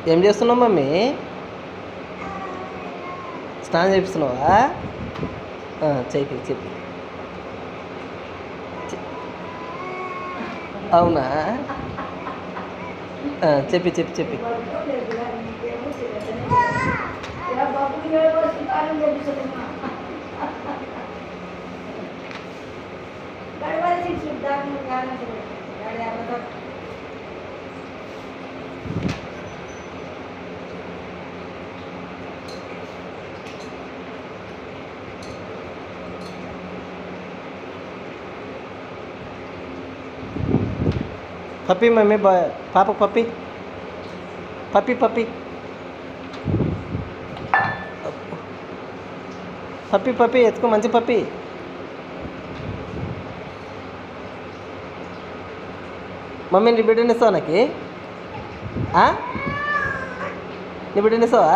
ఏం చేస్తున్నావు మమ్మీ? స్నానం చేపిస్తున్నావా? చెప్పి అవునా? చెప్పి పప్పి మమ్మీ పాప పప్పి పప్పి పప్పి పప్పి పప్పి ఎత్తుకో, మంచి పప్పి. మమ్మీ నీ బిడ్డనిస్తావా? నాకు నీ బిడ్డనిస్తావా?